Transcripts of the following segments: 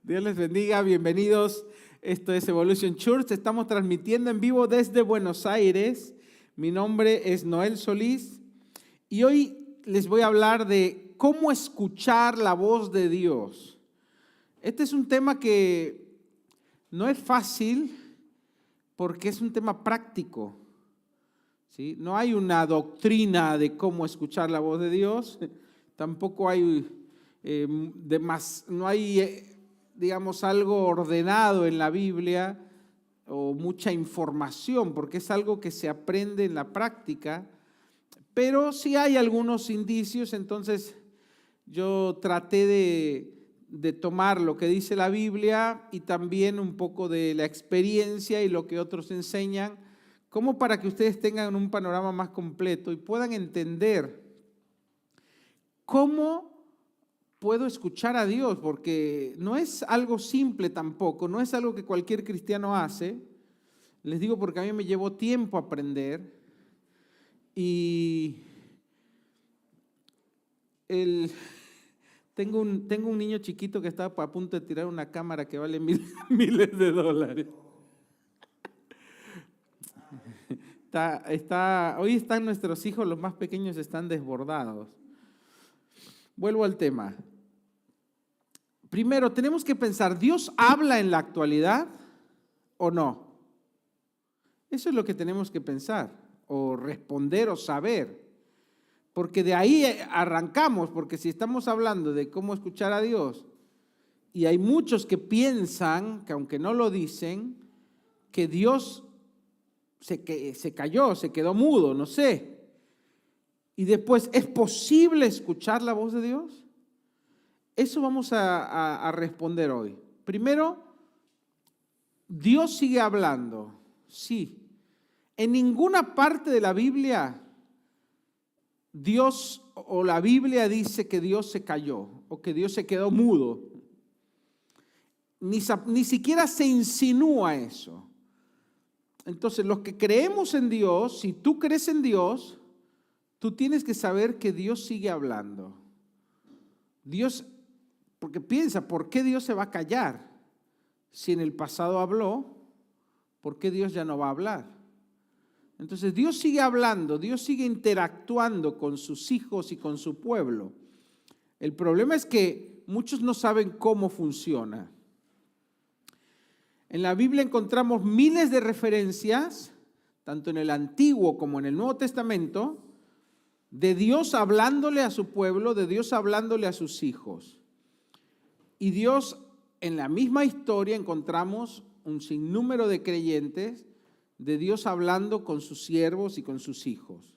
Dios les bendiga, bienvenidos. Esto es Evolution Church. Estamos transmitiendo en vivo desde Buenos Aires. Mi nombre es Noel Solís y hoy les voy a hablar de cómo escuchar la voz de Dios. Este es un tema que no es fácil porque es un tema práctico, ¿sí? No hay una doctrina de cómo escuchar la voz de Dios, tampoco hay digamos, algo ordenado en la Biblia o mucha información, porque es algo que se aprende en la práctica, pero sí hay algunos indicios. Entonces yo traté de tomar lo que dice la Biblia y también un poco de la experiencia y lo que otros enseñan, como para que ustedes tengan un panorama más completo y puedan entender cómo puedo escuchar a Dios, porque no es algo simple tampoco, no es algo que cualquier cristiano hace. Les digo porque a mí me llevó tiempo aprender y tengo un niño chiquito que está a punto de tirar una cámara que vale miles de dólares. Hoy están nuestros hijos, los más pequeños están desbordados. Vuelvo al tema. Primero, tenemos que pensar, ¿Dios habla en la actualidad o no? Eso es lo que tenemos que pensar, o responder o saber. Porque de ahí arrancamos, porque si estamos hablando de cómo escuchar a Dios, y hay muchos que piensan, que aunque no lo dicen, que Dios se cayó, se quedó mudo, no sé. Y después, ¿es posible escuchar la voz de Dios? Eso vamos a responder hoy. Primero, ¿Dios sigue hablando? Sí. En ninguna parte de la Biblia, Dios o la Biblia dice que Dios se cayó o que Dios se quedó mudo. Ni siquiera se insinúa eso. Entonces, los que creemos en Dios, si tú crees en Dios, tú tienes que saber que Dios sigue hablando. Dios, porque piensa, ¿por qué Dios se va a callar? Si en el pasado habló, ¿por qué Dios ya no va a hablar? Entonces Dios sigue hablando, Dios sigue interactuando con sus hijos y con su pueblo. El problema es que muchos no saben cómo funciona. En la Biblia encontramos miles de referencias, tanto en el Antiguo como en el Nuevo Testamento, de Dios hablándole a su pueblo, de Dios hablándole a sus hijos. Y Dios, en la misma historia encontramos un sinnúmero de creyentes de Dios hablando con sus siervos y con sus hijos.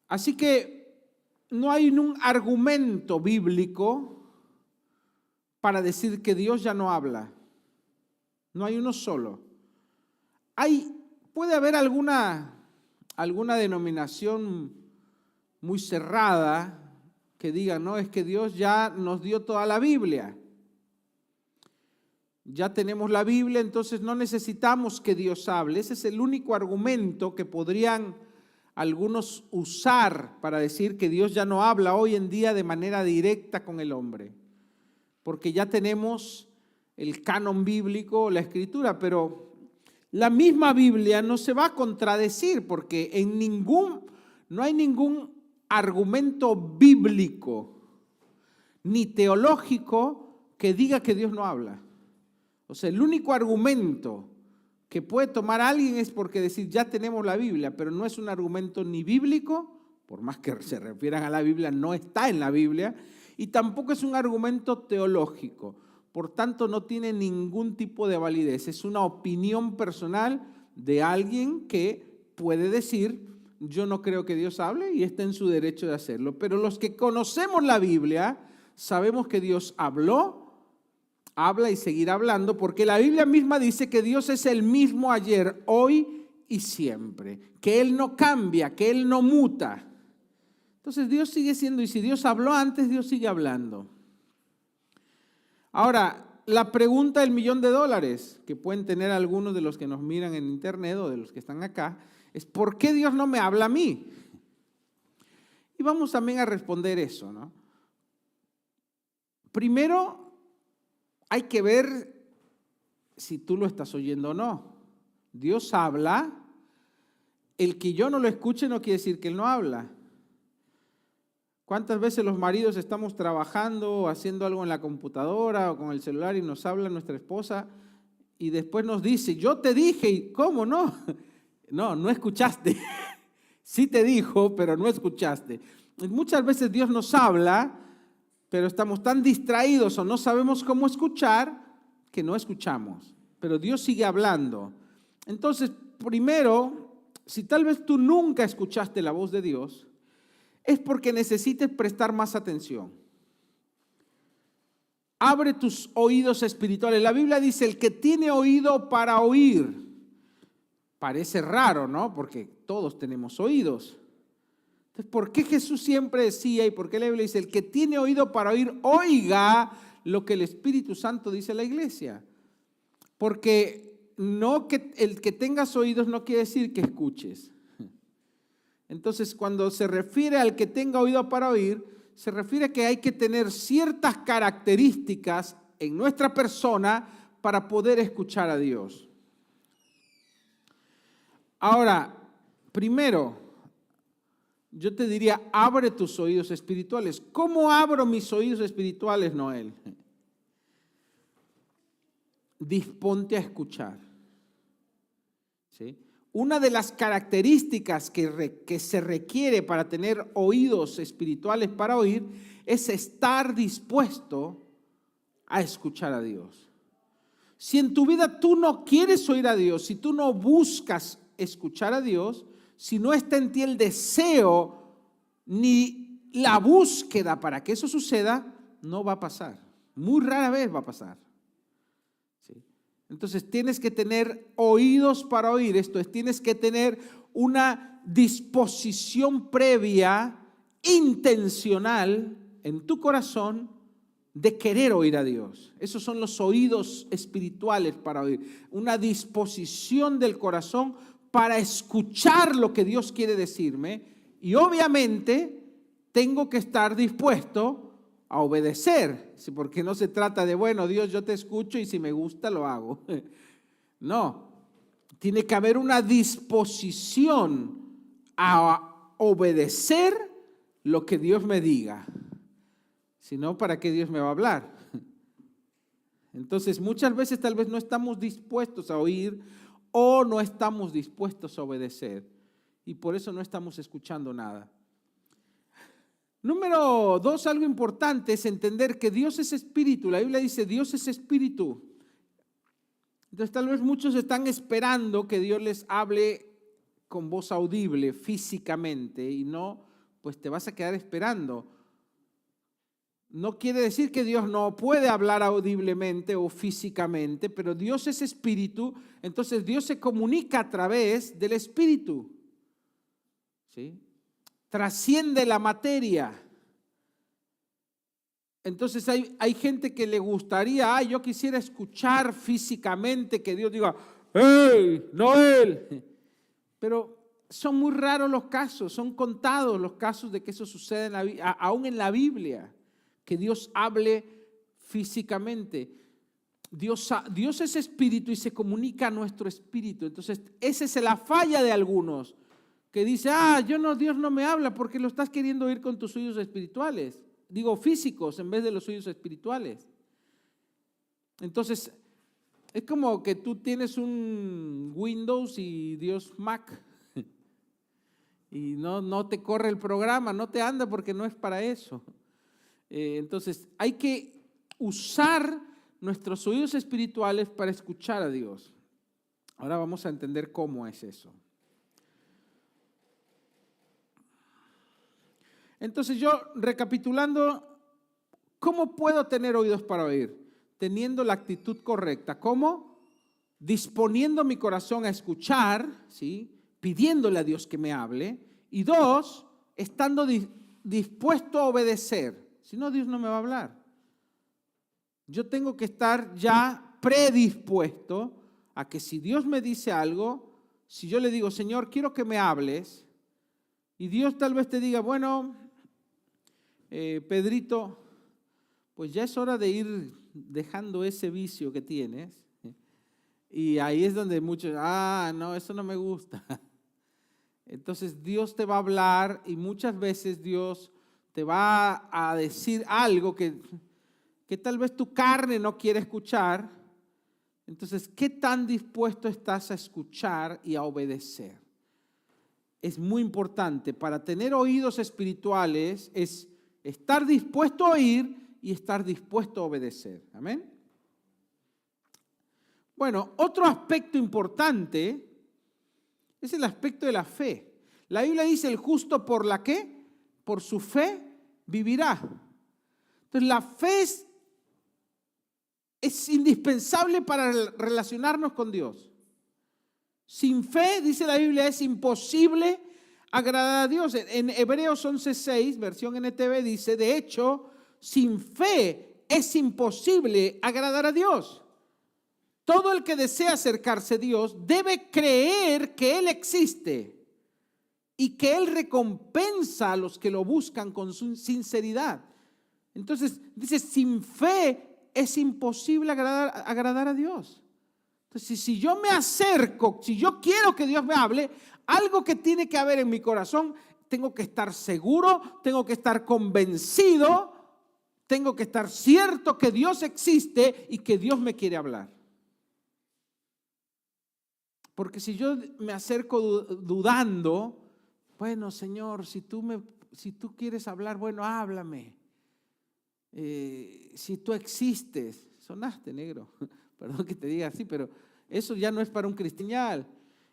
Así que no hay un argumento bíblico para decir que Dios ya no habla. No hay uno solo. Puede haber alguna denominación muy cerrada que diga, no, es que Dios ya nos dio toda la Biblia. Ya tenemos la Biblia, entonces no necesitamos que Dios hable. Ese es el único argumento que podrían algunos usar para decir que Dios ya no habla hoy en día de manera directa con el hombre. Porque ya tenemos el canon bíblico, la escritura, pero la misma Biblia no se va a contradecir porque no hay ningún argumento bíblico ni teológico que diga que Dios no habla. O sea, el único argumento que puede tomar alguien es porque decir ya tenemos la Biblia, pero no es un argumento ni bíblico, por más que se refieran a la Biblia, no está en la Biblia, y tampoco es un argumento teológico. Por tanto, no tiene ningún tipo de validez. Es una opinión personal de alguien que puede decir, yo no creo que Dios hable y está en su derecho de hacerlo. Pero los que conocemos la Biblia, sabemos que Dios habló, habla y seguirá hablando, porque la Biblia misma dice que Dios es el mismo ayer, hoy y siempre, que Él no cambia, que Él no muta. Entonces Dios sigue siendo, y si Dios habló antes, Dios sigue hablando. Ahora, la pregunta del $1.000.000 que pueden tener algunos de los que nos miran en internet o de los que están acá, es ¿por qué Dios no me habla a mí? Y vamos también a responder eso, ¿no? Primero, hay que ver si tú lo estás oyendo o no. Dios habla, el que yo no lo escuche no quiere decir que Él no habla. ¿Cuántas veces los maridos estamos trabajando o haciendo algo en la computadora o con el celular y nos habla nuestra esposa y después nos dice, yo te dije, ¿y cómo no? No escuchaste. Sí te dijo, pero no escuchaste. Muchas veces Dios nos habla, pero estamos tan distraídos o no sabemos cómo escuchar que no escuchamos. Pero Dios sigue hablando. Entonces, primero, si tal vez tú nunca escuchaste la voz de Dios, es porque necesites prestar más atención. Abre tus oídos espirituales. La Biblia dice, el que tiene oído para oír. Parece raro, ¿no? Porque todos tenemos oídos. Entonces, ¿por qué Jesús siempre decía y por qué la Biblia dice, el que tiene oído para oír, oiga lo que el Espíritu Santo dice a la iglesia? Porque no que el que tengas oídos no quiere decir que escuches. Entonces, cuando se refiere al que tenga oído para oír, se refiere a que hay que tener ciertas características en nuestra persona para poder escuchar a Dios. Ahora, primero, yo te diría, abre tus oídos espirituales. ¿Cómo abro mis oídos espirituales, Noel? Disponte a escuchar. ¿Sí? Una de las características que se requiere para tener oídos espirituales para oír es estar dispuesto a escuchar a Dios. Si en tu vida tú no quieres oír a Dios, si tú no buscas escuchar a Dios, si no está en ti el deseo ni la búsqueda para que eso suceda, no va a pasar. Muy rara vez va a pasar. ¿Sí? Entonces tienes que tener oídos para oír, esto es, tienes que tener una disposición previa, intencional en tu corazón de querer oír a Dios. Esos son los oídos espirituales para oír. Una disposición del corazón para escuchar lo que Dios quiere decirme y obviamente tengo que estar dispuesto a obedecer, porque no se trata de, bueno, Dios, yo te escucho y si me gusta lo hago. No, tiene que haber una disposición a obedecer lo que Dios me diga. Si no, ¿para qué Dios me va a hablar? Entonces, muchas veces tal vez no estamos dispuestos a oír o no estamos dispuestos a obedecer y por eso no estamos escuchando nada. Número 2, algo importante es entender que Dios es espíritu. La Biblia dice Dios es espíritu. Entonces tal vez muchos están esperando que Dios les hable con voz audible físicamente y no, pues te vas a quedar esperando. No quiere decir que Dios no puede hablar audiblemente o físicamente, pero Dios es espíritu, entonces Dios se comunica a través del espíritu. ¿Sí? Trasciende la materia. Entonces hay gente que le gustaría, yo quisiera escuchar físicamente que Dios diga, ¡hey, Noel! Pero son muy raros los casos, son contados los casos de que eso sucede aún en la Biblia. Que Dios hable físicamente. Dios es espíritu y se comunica a nuestro espíritu. Entonces, esa es la falla de algunos que dice, Dios no me habla porque lo estás queriendo oír con tus oídos espirituales. Digo, físicos en vez de los oídos espirituales. Entonces, es como que tú tienes un Windows y Dios Mac. Y no te corre el programa, no te anda porque no es para eso. Entonces, hay que usar nuestros oídos espirituales para escuchar a Dios. Ahora vamos a entender cómo es eso. Entonces yo, recapitulando, ¿cómo puedo tener oídos para oír? Teniendo la actitud correcta. ¿Cómo? Disponiendo mi corazón a escuchar, ¿sí? Pidiéndole a Dios que me hable. Y 2, estando dispuesto a obedecer. Si no, Dios no me va a hablar. Yo tengo que estar ya predispuesto a que si Dios me dice algo, si yo le digo, Señor, quiero que me hables, y Dios tal vez te diga, bueno, Pedrito, pues ya es hora de ir dejando ese vicio que tienes. Y ahí es donde muchos, no, eso no me gusta. Entonces Dios te va a hablar y muchas veces Dios te va a decir algo que tal vez tu carne no quiere escuchar. Entonces, ¿qué tan dispuesto estás a escuchar y a obedecer? Es muy importante. Para tener oídos espirituales es estar dispuesto a oír y estar dispuesto a obedecer. Amén. Bueno, otro aspecto importante es el aspecto de la fe. La Biblia dice, el justo por la ¿qué? Por su fe vivirá. Entonces la fe es indispensable para relacionarnos con Dios. Sin fe, dice la Biblia, es imposible agradar a Dios. En Hebreos 11:6, versión NTV, dice, de hecho, sin fe es imposible agradar a Dios. Todo el que desea acercarse a Dios debe creer que Él existe y que Él recompensa a los que lo buscan con su sinceridad. Entonces, dice, sin fe es imposible agradar a Dios. Entonces, si yo me acerco, si yo quiero que Dios me hable, algo que tiene que haber en mi corazón, tengo que estar seguro, tengo que estar convencido, tengo que estar cierto que Dios existe y que Dios me quiere hablar. Porque si yo me acerco dudando, bueno, Señor, si tú quieres hablar, bueno, háblame. Si tú existes, sonaste negro, perdón que te diga así, pero eso ya no es para un cristiano.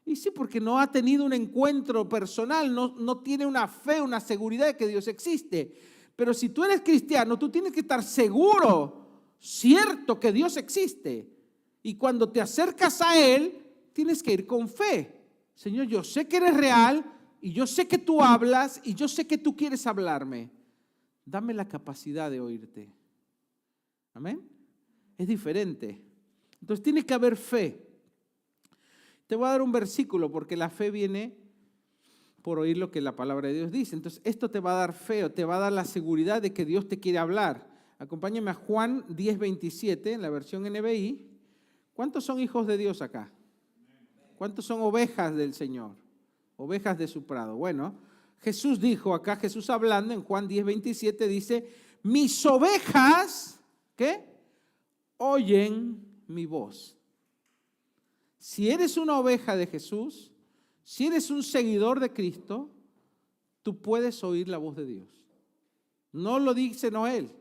Y sí, porque no ha tenido un encuentro personal, no tiene una fe, una seguridad de que Dios existe. Pero si tú eres cristiano, tú tienes que estar seguro, cierto que Dios existe. Y cuando te acercas a Él, tienes que ir con fe. Señor, yo sé que eres real y yo sé que tú hablas y yo sé que tú quieres hablarme. Dame la capacidad de oírte. Amén. Es diferente. Entonces tiene que haber fe. Te voy a dar un versículo porque la fe viene por oír lo que la palabra de Dios dice. Entonces esto te va a dar fe o te va a dar la seguridad de que Dios te quiere hablar. Acompáñame a Juan 10:27 en la versión NBI. ¿Cuántos son hijos de Dios acá? ¿Cuántos son ovejas del Señor? Ovejas de su prado. Bueno, Jesús dijo acá, Jesús hablando en Juan 10:27 dice, mis ovejas, ¿qué? Oyen mi voz. Si eres una oveja de Jesús, si eres un seguidor de Cristo, tú puedes oír la voz de Dios. No lo dice Noel,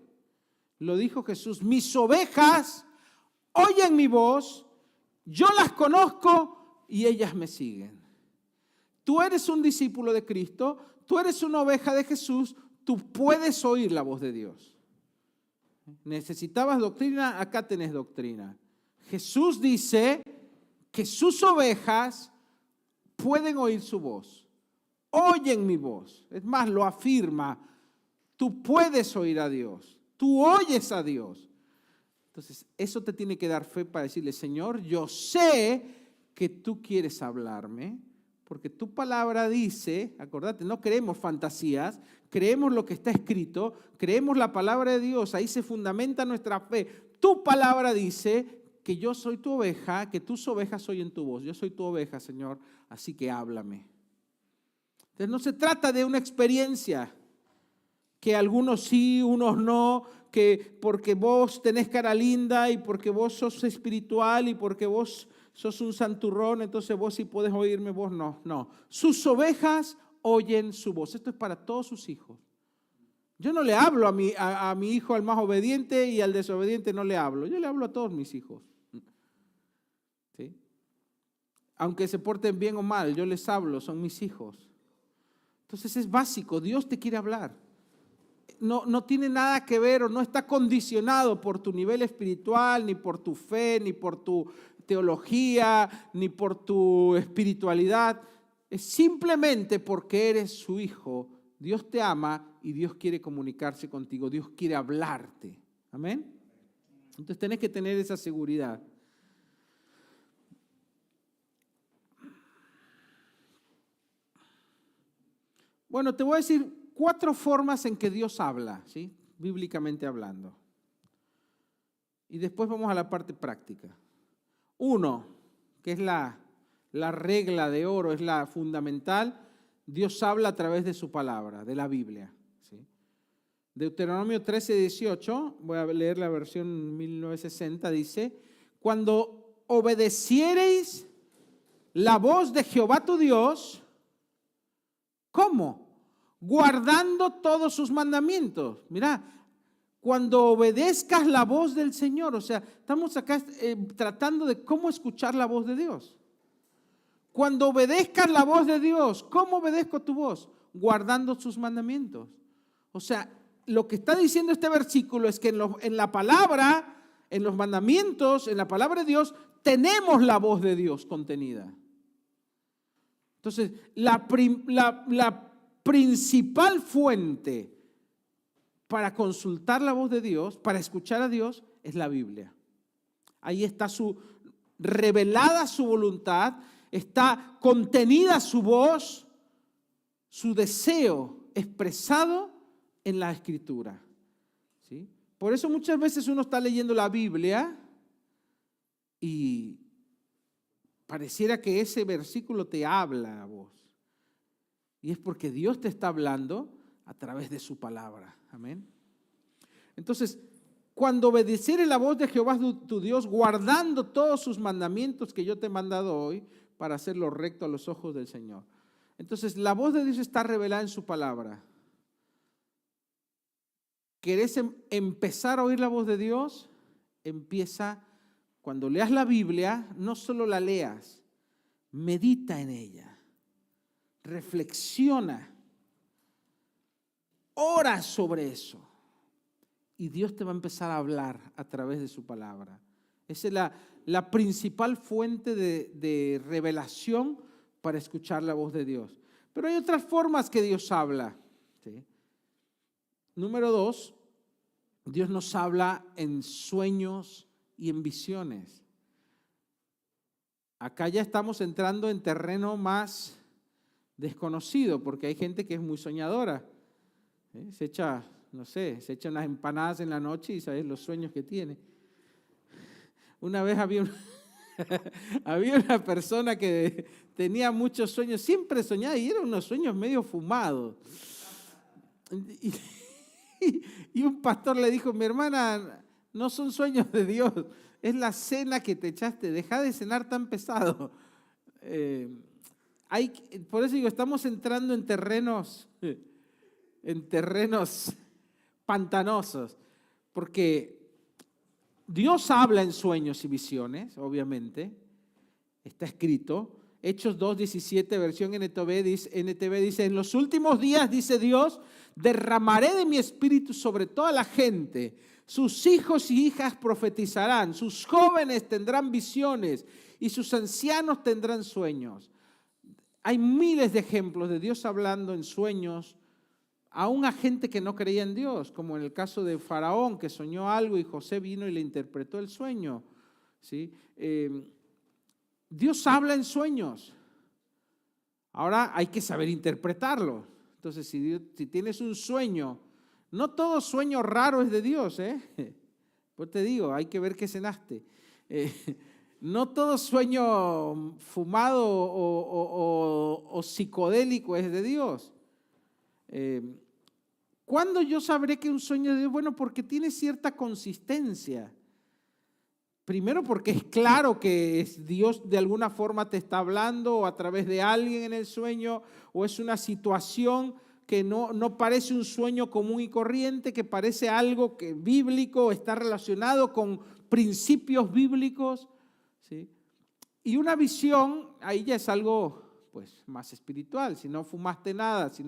lo dijo Jesús. Mis ovejas oyen mi voz, yo las conozco y ellas me siguen. Tú eres un discípulo de Cristo, tú eres una oveja de Jesús, tú puedes oír la voz de Dios. ¿Necesitabas doctrina? Acá tenés doctrina. Jesús dice que sus ovejas pueden oír su voz, oyen mi voz. Es más, lo afirma, tú puedes oír a Dios, tú oyes a Dios. Entonces, eso te tiene que dar fe para decirle, Señor, yo sé que tú quieres hablarme, porque tu palabra dice, acordate, no creemos fantasías, creemos lo que está escrito, creemos la palabra de Dios, ahí se fundamenta nuestra fe. Tu palabra dice que yo soy tu oveja, que tus ovejas oyen tu voz. Yo soy tu oveja, Señor, así que háblame. Entonces no se trata de una experiencia, que algunos sí, unos no, que porque vos tenés cara linda y porque vos sos espiritual y porque vos sos un santurrón, entonces vos sí podés oírme, vos no. No, sus ovejas oyen su voz. Esto es para todos sus hijos. Yo no le hablo a mi hijo, al más obediente, y al desobediente no le hablo. Yo le hablo a todos mis hijos. ¿Sí? Aunque se porten bien o mal, yo les hablo, son mis hijos. Entonces es básico, Dios te quiere hablar. No tiene nada que ver o no está condicionado por tu nivel espiritual, ni por tu fe, ni por tu teología, ni por tu espiritualidad. Es simplemente porque eres su hijo. Dios te ama y Dios quiere comunicarse contigo. Dios quiere hablarte. Amén. Entonces tenés que tener esa seguridad. Bueno, te voy a decir 4 formas en que Dios habla, ¿sí? Bíblicamente hablando. Y después vamos a la parte práctica. Uno, que es la regla de oro, es la fundamental. Dios habla a través de su palabra, de la Biblia. ¿Sí? Deuteronomio 13:18, voy a leer la versión 1960, dice: cuando obedeciereis la voz de Jehová tu Dios, ¿cómo? Guardando todos sus mandamientos. Mira, cuando obedezcas la voz del Señor, o sea, estamos acá tratando de cómo escuchar la voz de Dios. Cuando obedezcas la voz de Dios, ¿cómo obedezco tu voz? Guardando sus mandamientos. O sea, lo que está diciendo este versículo es que en la palabra, en los mandamientos, en la palabra de Dios, tenemos la voz de Dios contenida. Entonces, la principal fuente para consultar la voz de Dios, para escuchar a Dios, es la Biblia. Ahí está revelada su voluntad, está contenida su voz, su deseo expresado en la Escritura. ¿Sí? Por eso muchas veces uno está leyendo la Biblia y pareciera que ese versículo te habla a vos. Y es porque Dios te está hablando a través de su palabra. Amén. Entonces, cuando obedecieres la voz de Jehová tu Dios, guardando todos sus mandamientos que yo te he mandado hoy, para hacerlo recto a los ojos del Señor. Entonces, la voz de Dios está revelada en su palabra. ¿Querés empezar a oír la voz de Dios? Empieza, cuando leas la Biblia, no solo la leas, medita en ella, reflexiona, ora sobre eso. Y Dios te va a empezar a hablar a través de su palabra. Esa es la principal fuente de revelación para escuchar la voz de Dios. Pero hay otras formas que Dios habla. ¿Sí? Número 2, Dios nos habla en sueños y en visiones. Acá ya estamos entrando en terreno más desconocido, porque hay gente que es muy soñadora. Se echa unas empanadas en la noche y sabes los sueños que tiene. Una vez había una persona que tenía muchos sueños, siempre soñaba y eran unos sueños medio fumados. Y un pastor le dijo: mi hermana, no son sueños de Dios, es la cena que te echaste, deja de cenar tan pesado. Por eso digo, estamos entrando en terrenos pantanosos, porque Dios habla en sueños y visiones, obviamente, está escrito. Hechos 2:17, versión NTV dice: en los últimos días, dice Dios, derramaré de mi espíritu sobre toda la gente. Sus hijos y hijas profetizarán, sus jóvenes tendrán visiones y sus ancianos tendrán sueños. Hay miles de ejemplos de Dios hablando en sueños, aún a gente que no creía en Dios, como en el caso de Faraón, que soñó algo y José vino y le interpretó el sueño. ¿Sí? Dios habla en sueños. Ahora hay que saber interpretarlo. Entonces, si tienes un sueño, no todo sueño raro es de Dios, Pues te digo, hay que ver qué cenaste. No todo sueño fumado o psicodélico es de Dios. ¿Cuándo yo sabré que un sueño es de Dios? Bueno, porque tiene cierta consistencia. Primero, porque es claro que Dios de alguna forma te está hablando, o a través de alguien en el sueño, o es una situación que no parece un sueño común y corriente, que parece algo que bíblico, está relacionado con principios bíblicos. ¿Sí? Y una visión, ahí ya es algo pues más espiritual. Si no fumaste nada, si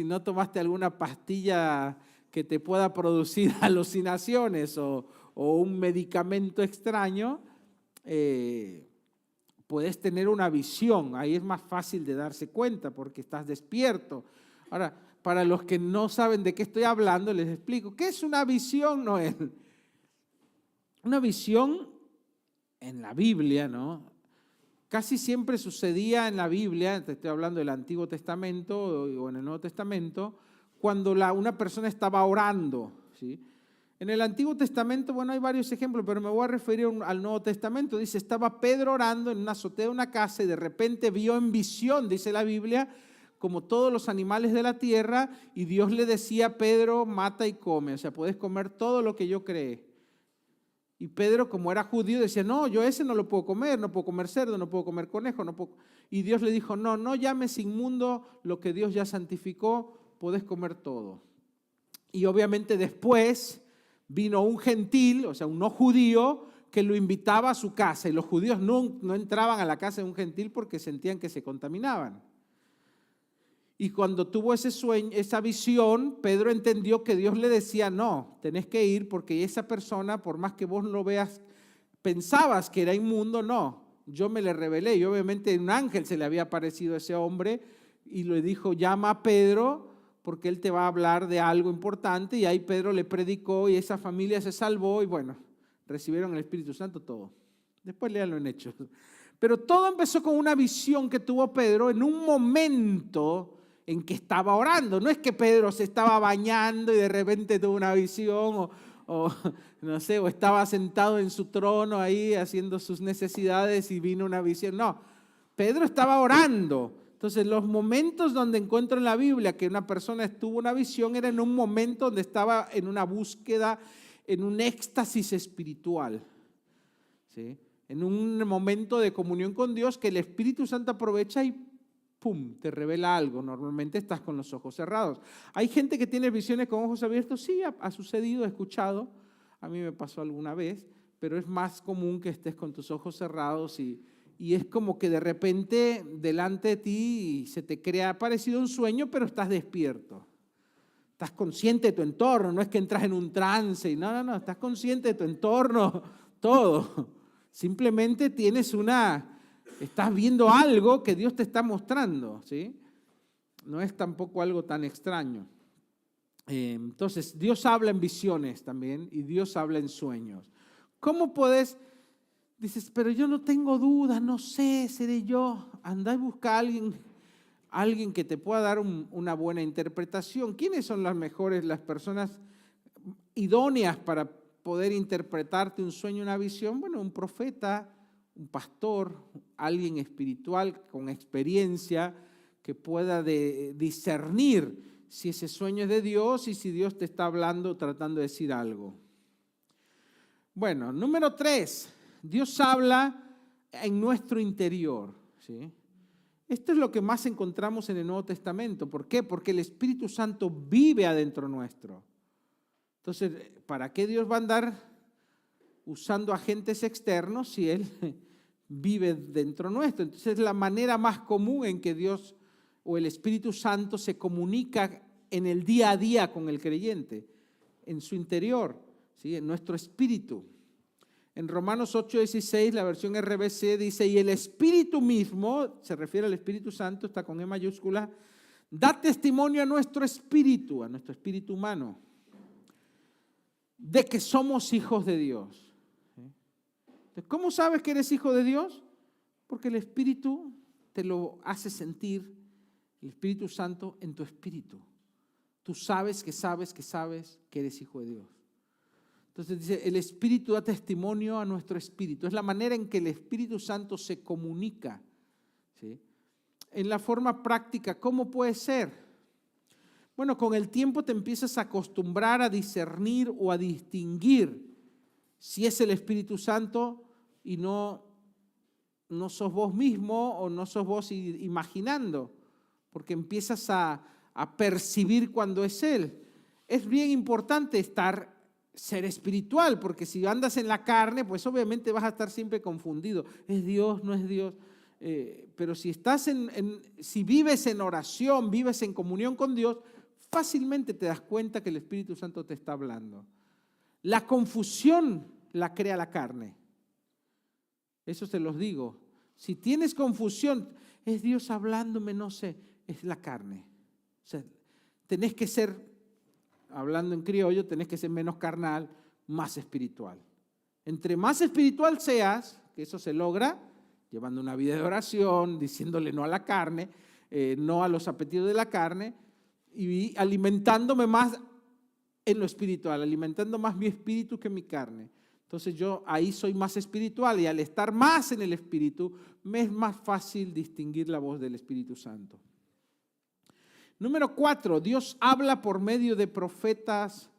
no tomaste alguna pastilla que te pueda producir alucinaciones o un medicamento extraño, puedes tener una visión. Ahí es más fácil de darse cuenta porque estás despierto. Ahora, para los que no saben de qué estoy hablando, les explico. ¿Qué es una visión, Noel? Una visión en la Biblia, ¿no? Casi siempre sucedía en la Biblia, te estoy hablando del Antiguo Testamento o en el Nuevo Testamento, cuando una persona estaba orando, ¿sí? En el Antiguo Testamento, bueno, hay varios ejemplos, pero me voy a referir al Nuevo Testamento. Dice, estaba Pedro orando en una azotea de una casa y de repente vio en visión, dice la Biblia, como todos los animales de la tierra, y Dios le decía, Pedro, mata y come, o sea, puedes comer todo lo que yo creé. Y Pedro, como era judío, decía, no, yo ese no lo puedo comer, no puedo comer cerdo, no puedo comer conejo, no puedo. Y Dios le dijo, no, no llames inmundo lo que Dios ya santificó, podés comer todo. Y obviamente después vino un gentil, o sea, un no judío, que lo invitaba a su casa. Y los judíos no entraban a la casa de un gentil porque sentían que se contaminaban. Y cuando tuvo ese sueño, esa visión, Pedro entendió que Dios le decía, no, tenés que ir porque esa persona, por más que vos no lo veas, pensabas que era inmundo, no. Yo me le revelé y obviamente un ángel se le había aparecido a ese hombre y le dijo, llama a Pedro porque él te va a hablar de algo importante. Y ahí Pedro le predicó y esa familia se salvó y bueno, recibieron el Espíritu Santo todo. Después léanlo en Hechos. Pero todo empezó con una visión que tuvo Pedro en un momento en que estaba orando. No es que Pedro se estaba bañando y de repente tuvo una visión o no sé, o estaba sentado en su trono ahí haciendo sus necesidades y vino una visión. No, Pedro estaba orando. Entonces los momentos donde encuentro en la Biblia que una persona tuvo una visión era en un momento donde estaba en una búsqueda, en un éxtasis espiritual, ¿sí? En un momento de comunión con Dios que el Espíritu Santo aprovecha y ¡pum!, te revela algo. Normalmente estás con los ojos cerrados. ¿Hay gente que tiene visiones con ojos abiertos? Sí, ha sucedido, he escuchado. A mí me pasó alguna vez, pero es más común que estés con tus ojos cerrados y es como que de repente delante de ti se te crea parecido un sueño, pero estás despierto. Estás consciente de tu entorno, no es que entras en un trance. No, estás consciente de tu entorno, todo. Simplemente estás viendo algo que Dios te está mostrando, ¿sí? No es tampoco algo tan extraño. Entonces, Dios habla en visiones también y Dios habla en sueños. ¿Cómo puedes? Dices, pero yo no tengo dudas, no sé, seré yo. Anda y busca a alguien que te pueda dar una buena interpretación. ¿Quiénes son las personas idóneas para poder interpretarte un sueño, una visión? Bueno, un profeta, un pastor, alguien espiritual con experiencia que pueda discernir si ese sueño es de Dios y si Dios te está hablando, tratando de decir algo. Bueno, número 3, Dios habla en nuestro interior, ¿sí? Esto es lo que más encontramos en el Nuevo Testamento. ¿Por qué? Porque el Espíritu Santo vive adentro nuestro. Entonces, ¿para qué Dios va a andar usando agentes externos si Él vive dentro nuestro? Entonces, es la manera más común en que Dios o el Espíritu Santo se comunica en el día a día con el creyente, en su interior, ¿sí? En nuestro espíritu. En Romanos 8:16, la versión RBC dice, y el Espíritu mismo, se refiere al Espíritu Santo, está con E mayúscula, da testimonio a nuestro espíritu humano, de que somos hijos de Dios. Entonces, ¿cómo sabes que eres hijo de Dios? Porque el Espíritu te lo hace sentir, el Espíritu Santo en tu espíritu. Tú sabes que eres hijo de Dios. Entonces dice, el Espíritu da testimonio a nuestro espíritu. Es la manera en que el Espíritu Santo se comunica, ¿sí? En la forma práctica, ¿cómo puede ser? Bueno, con el tiempo te empiezas a acostumbrar a discernir o a distinguir si es el Espíritu Santo y no sos vos mismo o no sos vos imaginando, porque empiezas a percibir cuando es Él. Es bien importante ser espiritual, porque si andas en la carne, pues obviamente vas a estar siempre confundido. ¿Es Dios? ¿No es Dios? Pero si si vives en oración, vives en comunión con Dios, fácilmente te das cuenta que el Espíritu Santo te está hablando. La confusión la crea la carne. Eso se los digo. Si tienes confusión, es Dios hablándome, no sé, es la carne. O sea, tenés que ser, hablando en criollo, tenés que ser menos carnal, más espiritual. Entre más espiritual seas, que eso se logra llevando una vida de oración, diciéndole no a la carne, no a los apetitos de la carne, y alimentándome más en lo espiritual, alimentando más mi espíritu que mi carne. Entonces yo ahí soy más espiritual y al estar más en el espíritu me es más fácil distinguir la voz del Espíritu Santo. Número 4, Dios habla por medio de profetas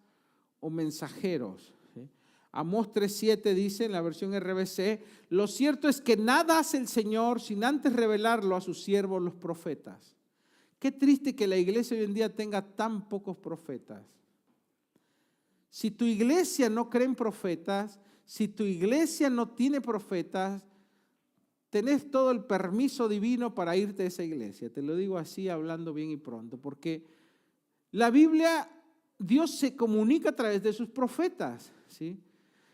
o mensajeros. ¿Sí? Amós 3:7 dice en la versión RBC, lo cierto es que nada hace el Señor sin antes revelarlo a sus siervos los profetas. Qué triste que la iglesia hoy en día tenga tan pocos profetas. Si tu iglesia no cree en profetas, si tu iglesia no tiene profetas, tenés todo el permiso divino para irte de esa iglesia. Te lo digo así, hablando bien y pronto, porque la Biblia, Dios se comunica a través de sus profetas, ¿sí?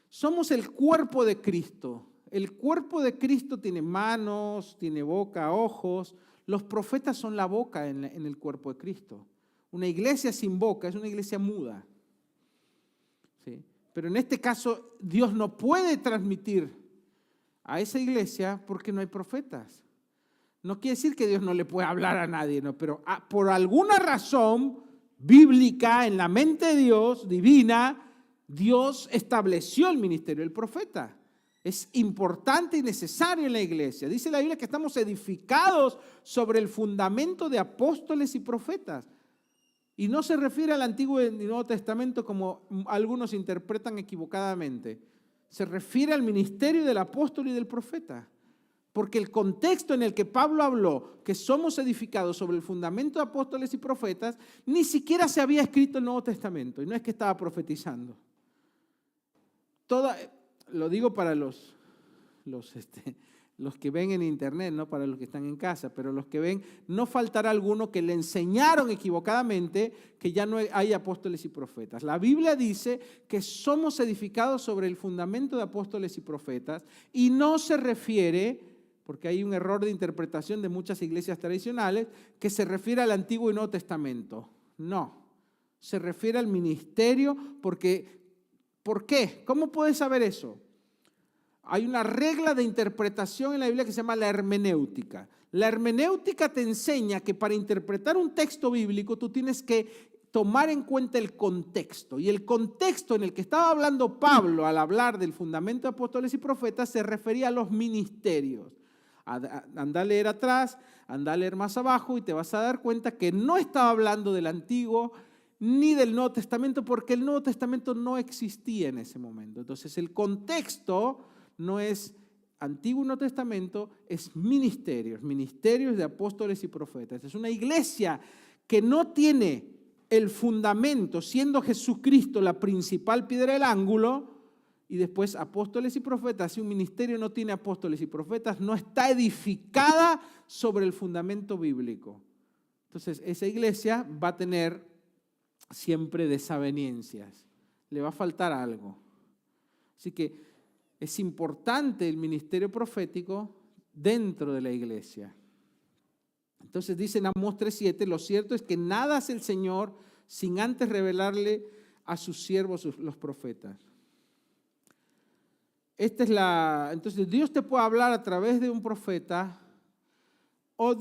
Somos el cuerpo de Cristo. El cuerpo de Cristo tiene manos, tiene boca, ojos. Los profetas son la boca en el cuerpo de Cristo. Una iglesia sin boca es una iglesia muda. ¿Sí? Pero en este caso, Dios no puede transmitir a esa iglesia porque no hay profetas. No quiere decir que Dios no le pueda hablar a nadie, no, pero por alguna razón bíblica, en la mente de Dios, divina, Dios estableció el ministerio del profeta. Es importante y necesario en la iglesia. Dice la Biblia que estamos edificados sobre el fundamento de apóstoles y profetas. Y no se refiere al Antiguo y Nuevo Testamento como algunos interpretan equivocadamente. Se refiere al ministerio del apóstol y del profeta. Porque el contexto en el que Pablo habló que somos edificados sobre el fundamento de apóstoles y profetas, ni siquiera se había escrito el Nuevo Testamento. Y no es que estaba profetizando. Lo digo para los que ven en internet, no para los que están en casa, pero los que ven, no faltará alguno que le enseñaron equivocadamente que ya no hay apóstoles y profetas. La Biblia dice que somos edificados sobre el fundamento de apóstoles y profetas y no se refiere, porque hay un error de interpretación de muchas iglesias tradicionales, que se refiere al Antiguo y Nuevo Testamento. No, se refiere al ministerio porque, ¿por qué? ¿Cómo puedes saber eso? Hay una regla de interpretación en la Biblia que se llama la hermenéutica. La hermenéutica te enseña que para interpretar un texto bíblico tú tienes que tomar en cuenta el contexto. Y el contexto en el que estaba hablando Pablo al hablar del fundamento de apóstoles y profetas se refería a los ministerios. Anda a leer atrás, anda a leer más abajo y te vas a dar cuenta que no estaba hablando del Antiguo ni del Nuevo Testamento porque el Nuevo Testamento no existía en ese momento. Entonces el contexto no es Antiguo y Nuevo Testamento, es ministerios de apóstoles y profetas. Es una iglesia que no tiene el fundamento, siendo Jesucristo la principal piedra del ángulo, y después apóstoles y profetas. Si un ministerio no tiene apóstoles y profetas, no está edificada sobre el fundamento bíblico. Entonces, esa iglesia va a tener siempre desavenencias, le va a faltar algo. Así que es importante el ministerio profético dentro de la iglesia. Entonces dice en Amós 3:7, lo cierto es que nada hace el Señor sin antes revelarle a sus siervos, los profetas. Entonces Dios te puede hablar a través de un profeta, o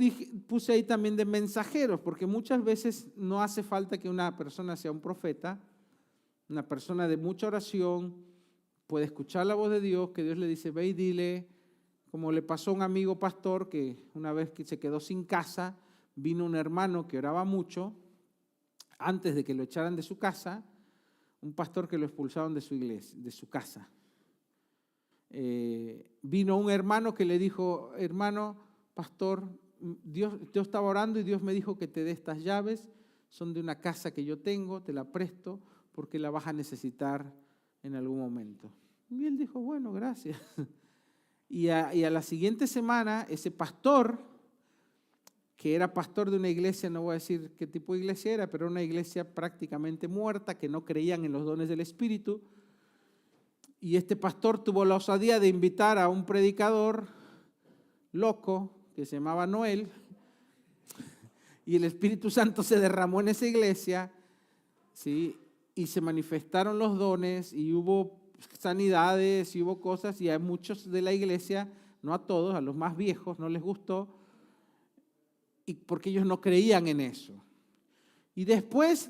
puse ahí también de mensajeros, porque muchas veces no hace falta que una persona sea un profeta, una persona de mucha oración, puede escuchar la voz de Dios, que Dios le dice, ve y dile, como le pasó a un amigo pastor que una vez que se quedó sin casa, vino un hermano que oraba mucho, antes de que lo echaran de su casa, un pastor que lo expulsaron de su iglesia, de su casa. Vino un hermano que le dijo, hermano, pastor, yo estaba orando y Dios me dijo que te dé estas llaves, son de una casa que yo tengo, te la presto porque la vas a necesitar en algún momento. Y él dijo, bueno, gracias. Y a la siguiente semana, ese pastor, que era pastor de una iglesia, no voy a decir qué tipo de iglesia era, pero una iglesia prácticamente muerta, que no creían en los dones del Espíritu, y este pastor tuvo la osadía de invitar a un predicador loco, que se llamaba Noel, y el Espíritu Santo se derramó en esa iglesia, ¿sí? Y se manifestaron los dones, y hubo sanidades y hubo cosas, y a muchos de la iglesia, no a todos, a los más viejos no les gustó, y porque ellos no creían en eso. Y después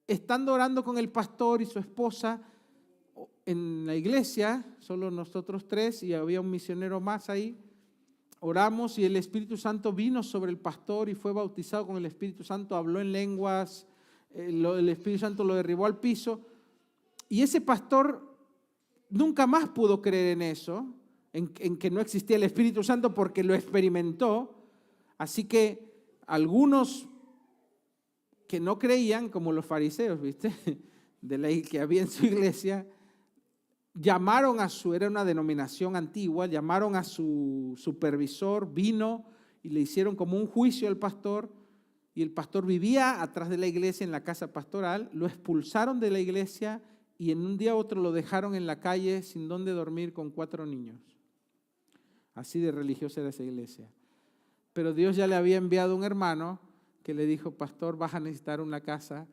estando orando con el pastor y su esposa en la iglesia, solo nosotros tres y había un misionero más ahí, oramos y el Espíritu Santo vino sobre el pastor y fue bautizado con el Espíritu Santo, habló en lenguas, el Espíritu Santo lo derribó al piso y ese pastor nunca más pudo creer en eso, en que no existía el Espíritu Santo porque lo experimentó. Así que algunos que no creían, como los fariseos, ¿viste? De la que había en su iglesia, llamaron era una denominación antigua, llamaron a su supervisor, vino y le hicieron como un juicio al pastor, y el pastor vivía atrás de la iglesia en la casa pastoral, lo expulsaron de la iglesia y en un día u otro lo dejaron en la calle sin dónde dormir con 4 niños. Así de religiosa era esa iglesia. Pero Dios ya le había enviado un hermano que le dijo, pastor, vas a necesitar una casa,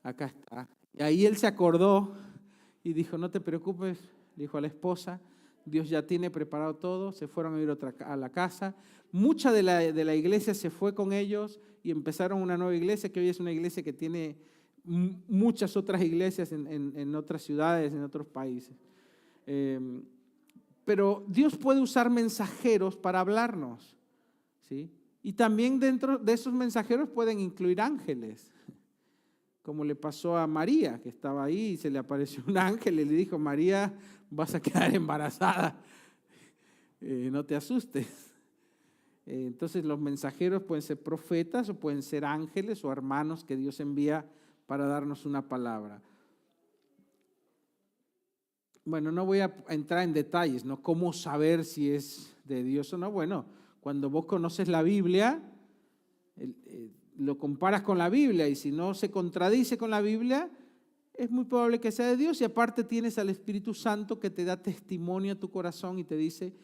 acá está. Y ahí él se acordó y dijo, no te preocupes, dijo a la esposa, Dios ya tiene preparado todo, se fueron a ir a la casa. Mucha de la iglesia se fue con ellos y empezaron una nueva iglesia, que hoy es una iglesia que tiene muchas otras iglesias en otras ciudades, en otros países. Pero Dios puede usar mensajeros para hablarnos, ¿sí? Y también dentro de esos mensajeros pueden incluir ángeles, como le pasó a María, que estaba ahí y se le apareció un ángel y le dijo, María, vas a quedar embarazada, no te asustes. Entonces los mensajeros pueden ser profetas o pueden ser ángeles o hermanos que Dios envía para darnos una palabra. Bueno, no voy a entrar en detalles, ¿no? Cómo saber si es de Dios o no. Bueno, cuando vos conoces la Biblia, lo comparas con la Biblia y si no se contradice con la Biblia, es muy probable que sea de Dios. Y aparte tienes al Espíritu Santo que te da testimonio a tu corazón y te dice,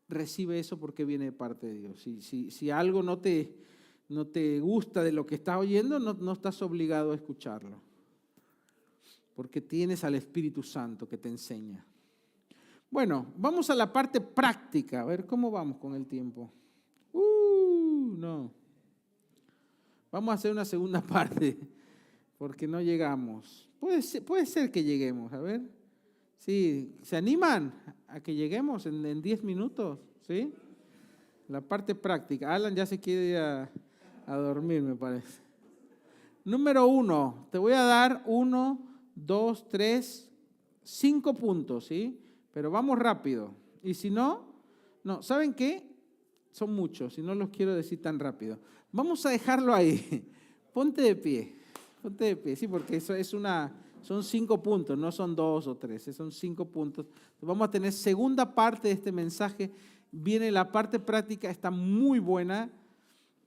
recibe eso porque viene de parte de Dios. Si algo no te gusta de lo que estás oyendo, no estás obligado a escucharlo. Porque tienes al Espíritu Santo que te enseña. Bueno, vamos a la parte práctica. A ver, ¿cómo vamos con el tiempo? No. Vamos a hacer una segunda parte, porque no llegamos. Puede ser que lleguemos, a ver. Sí, ¿se animan a que lleguemos en 10 minutos? ¿Sí? La parte práctica. Alan ya se quiere ir a dormir, me parece. Número 1, te voy a dar 1, 2, 3, 5 puntos, ¿sí? Pero vamos rápido. Y si no, ¿saben qué? Son muchos y no los quiero decir tan rápido. Vamos a dejarlo ahí. Ponte de pie, sí, porque eso son 5 puntos, no son 2 o 3, son 5 puntos. Vamos a tener segunda parte de este mensaje. Viene la parte práctica, está muy buena,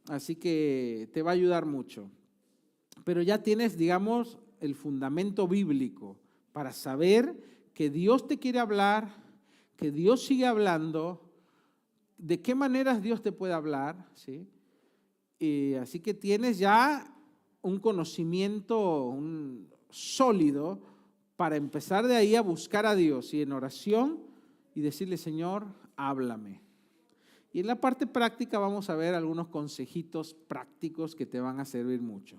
así que te va a ayudar mucho. Pero ya tienes, digamos, el fundamento bíblico para saber que Dios te quiere hablar, que Dios sigue hablando, de qué maneras Dios te puede hablar, ¿sí? Y así que tienes ya un conocimiento sólido para empezar de ahí a buscar a Dios y en oración y decirle, Señor, háblame. Y en la parte práctica vamos a ver algunos consejitos prácticos que te van a servir mucho.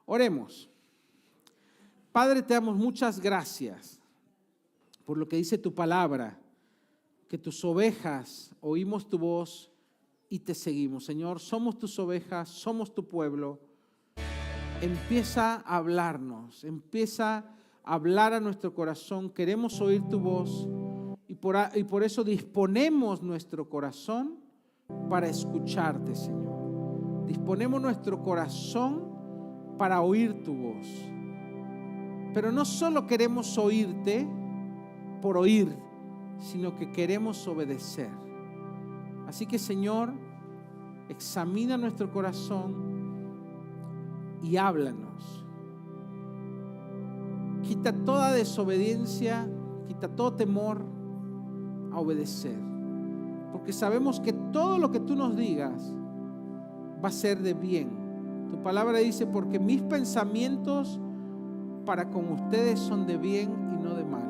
Oremos. Padre, te damos muchas gracias por lo que dice tu palabra, que tus ovejas oímos tu voz y te seguimos. Señor, somos tus ovejas, somos tu pueblo. Empieza a hablarnos, empieza a hablar a nuestro corazón. Queremos oír tu voz y por eso disponemos nuestro corazón para escucharte, Señor. Disponemos nuestro corazón para oír tu voz. Pero no solo queremos oírte por oír, sino que queremos obedecer. Así que, Señor, examina nuestro corazón y háblanos. Quita toda desobediencia, quita todo temor a obedecer. Porque sabemos que todo lo que tú nos digas va a ser de bien. Tu palabra dice, porque mis pensamientos para con ustedes son de bien y no de mal.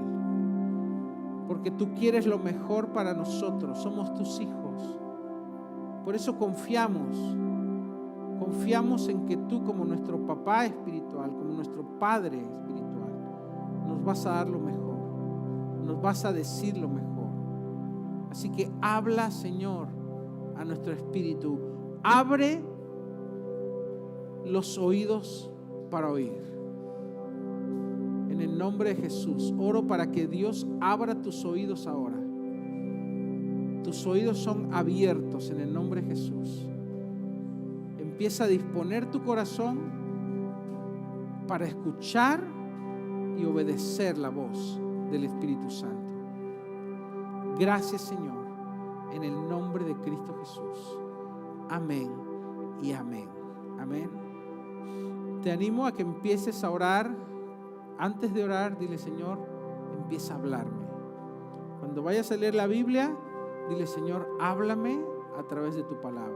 Porque tú quieres lo mejor para nosotros, somos tus hijos. Por eso confiamos Confiamos en que tú, como nuestro papá espiritual, como nuestro padre espiritual, nos vas a dar lo mejor, nos vas a decir lo mejor. Así que habla, Señor, a nuestro espíritu. Abre los oídos para oír. En el nombre de Jesús, oro para que Dios abra tus oídos ahora. Tus oídos son abiertos en el nombre de Jesús. Empieza a disponer tu corazón para escuchar y obedecer la voz del Espíritu Santo. Gracias, Señor, en el nombre de Cristo Jesús. Amén y amén. Amén. Te animo a que empieces a orar. Antes de orar, dile: Señor, empieza a hablarme. Cuando vayas a leer la Biblia, dile: Señor, háblame a través de tu palabra.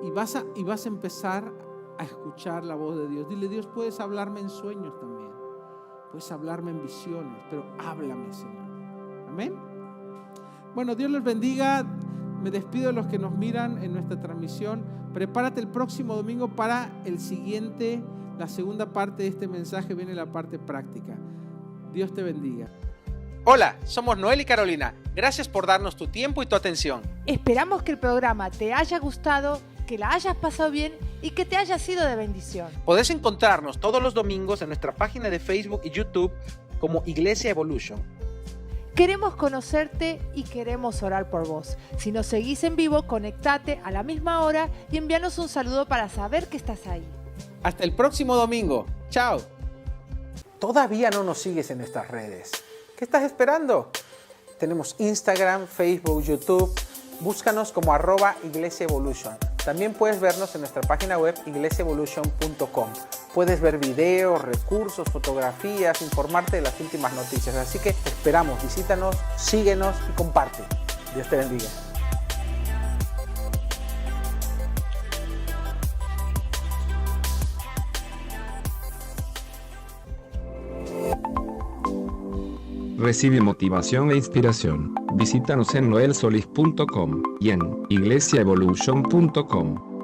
Y vas a empezar a escuchar la voz de Dios. Dile: Dios, puedes hablarme en sueños también. Puedes hablarme en visiones, pero háblame, Señor. Amén. Bueno, Dios los bendiga. Me despido de los que nos miran en nuestra transmisión. Prepárate el próximo domingo para la segunda parte de este mensaje. Viene la parte práctica. Dios te bendiga. Hola, somos Noel y Carolina. Gracias por darnos tu tiempo y tu atención. Esperamos que el programa te haya gustado, que la hayas pasado bien y que te haya sido de bendición. Podés encontrarnos todos los domingos en nuestra página de Facebook y YouTube como Iglesia Evolution. Queremos conocerte y queremos orar por vos. Si nos seguís en vivo, conectate a la misma hora y envíanos un saludo para saber que estás ahí. Hasta el próximo domingo. Chao. ¿Todavía no nos sigues en nuestras redes? ¿Qué estás esperando? Tenemos Instagram, Facebook, YouTube. Búscanos como @iglesiaevolution. También puedes vernos en nuestra página web iglesiaevolution.com. Puedes ver videos, recursos, fotografías, informarte de las últimas noticias. Así que te esperamos, visítanos, síguenos y comparte. Dios te bendiga. Recibe motivación e inspiración. Visítanos en noelsolis.com y en iglesiaevolution.com.